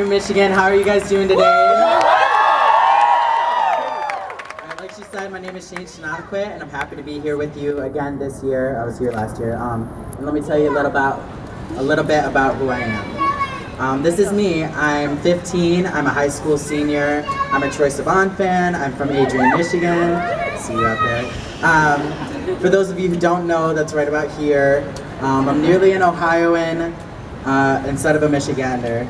New Michigan. How are you guys doing today? Like she said, my name is Shane Shinadaquit, and I'm happy to be here with you again this year. I was here last year. And let me tell you a little bit about who I am. This is me. I'm 15. I'm a high school senior. I'm a Troye Sivan fan. I'm from Adrian, Michigan. See you out there. For those of you who don't know, that's right about here. I'm nearly an Ohioan instead of a Michigander.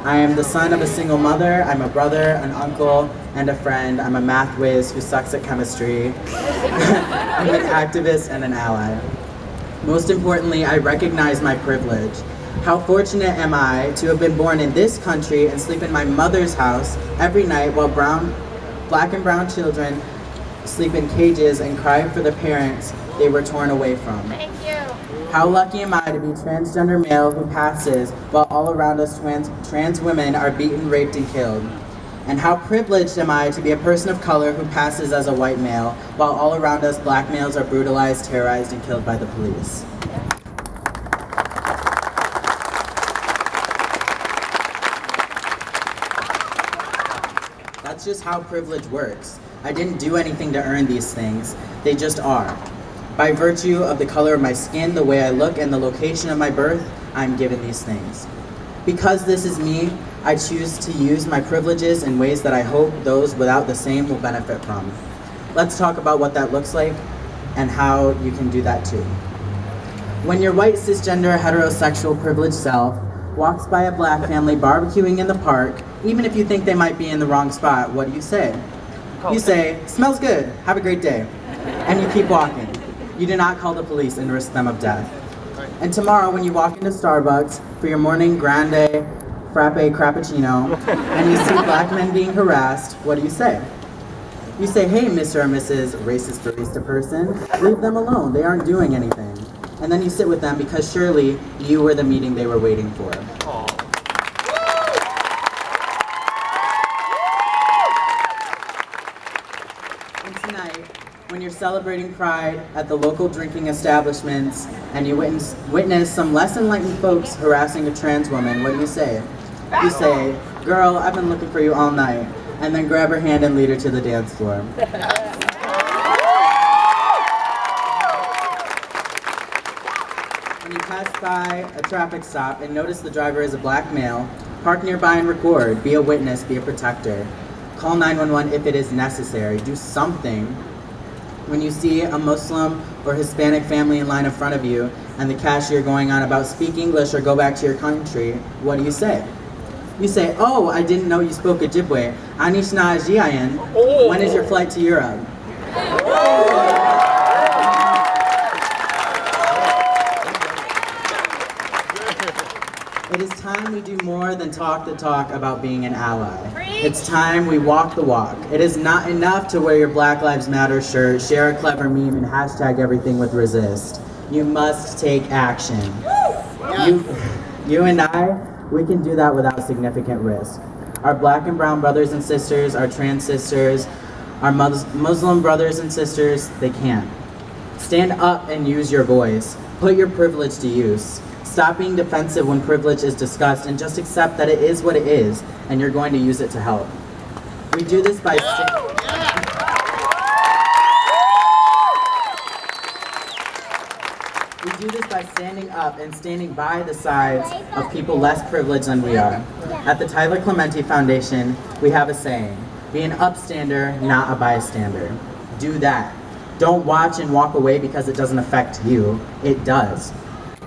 I am the son of a single mother. I'm a brother, an uncle, and a friend. I'm a math whiz who sucks at chemistry. I'm an activist and an ally. Most importantly, I recognize my privilege. How fortunate am I to have been born in this country and sleep in my mother's house every night while black and brown children sleep in cages and cry for the parents they were torn away from. Thank you. How lucky am I to be transgender male who passes while all around us trans women are beaten, raped, and killed? And how privileged am I to be a person of color who passes as a white male while all around us black males are brutalized, terrorized, and killed by the police? That's just how privilege works. I didn't do anything to earn these things. They just are. By virtue of the color of my skin, the way I look, and the location of my birth, I'm given these things. Because this is me, I choose to use my privileges in ways that I hope those without the same will benefit from. Let's talk about what that looks like and how you can do that too. When your white, cisgender, heterosexual, privileged self walks by a black family barbecuing in the park, even if you think they might be in the wrong spot, what do you say? You say, "Smells good, have a great day," and you keep walking. You do not call the police and risk them of death. And tomorrow when you walk into Starbucks for your morning grande frappe crappuccino and you see black men being harassed, what do you say? You say, "Hey, Mr. or Mrs. Racist barista person, leave them alone, they aren't doing anything." And then you sit with them because surely you were the meeting they were waiting for. And tonight, when you're celebrating Pride at the local drinking establishments and you witness some less enlightened folks harassing a trans woman, what do you say? You say, "Girl, I've been looking for you all night," and then grab her hand and lead her to the dance floor. When you pass by a traffic stop and notice the driver is a black male, park nearby and record. Be a witness, be a protector. Call 911 if it is necessary. Do something. When you see a Muslim or Hispanic family in line in front of you and the cashier going on about speak English or go back to your country, what do you say? You say, "Oh, I didn't know you spoke Ojibwe. Anishna Ajiayan. When is your flight to Europe?" It is time we do more than talk the talk about being an ally. It's time we walk the walk. It is not enough to wear your Black Lives Matter shirt, share a clever meme, and hashtag everything with resist. You must take action. You and I, we can do that without significant risk. Our black and brown brothers and sisters, our trans sisters, our Muslim brothers and sisters, they can't. Stand up and use your voice. Put your privilege to use. Stop being defensive when privilege is discussed and just accept that it is what it is and you're going to use it to help. We do this by standing up and standing by the sides of people less privileged than we are. At the Tyler Clementi Foundation, we have a saying, "Be an upstander, not a bystander." Do that. Don't watch and walk away because it doesn't affect you. It does.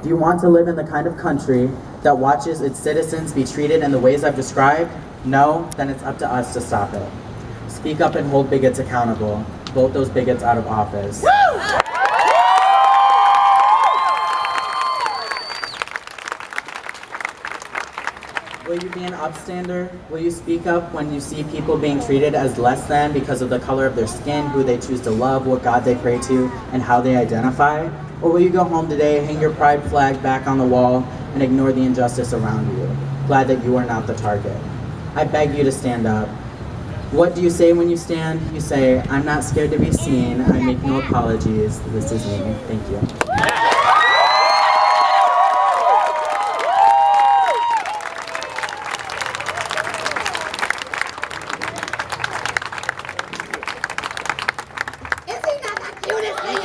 Do you want to live in the kind of country that watches its citizens be treated in the ways I've described? No? Then it's up to us to stop it. Speak up and hold bigots accountable. Vote those bigots out of office. Will you be an upstander? Will you speak up when you see people being treated as less than because of the color of their skin, who they choose to love, what God they pray to, and how they identify? Or will you go home today, hang your pride flag back on the wall, and ignore the injustice around you, glad that you are not the target? I beg you to stand up. What do you say when you stand? You say, "I'm not scared to be seen. I make no apologies. This is me." Thank you.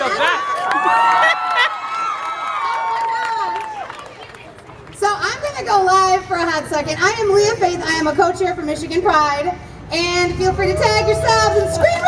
So I'm going to go live for a hot second. I am Leah Faith. I am a co-chair for Michigan Pride. And feel free to tag yourselves and scream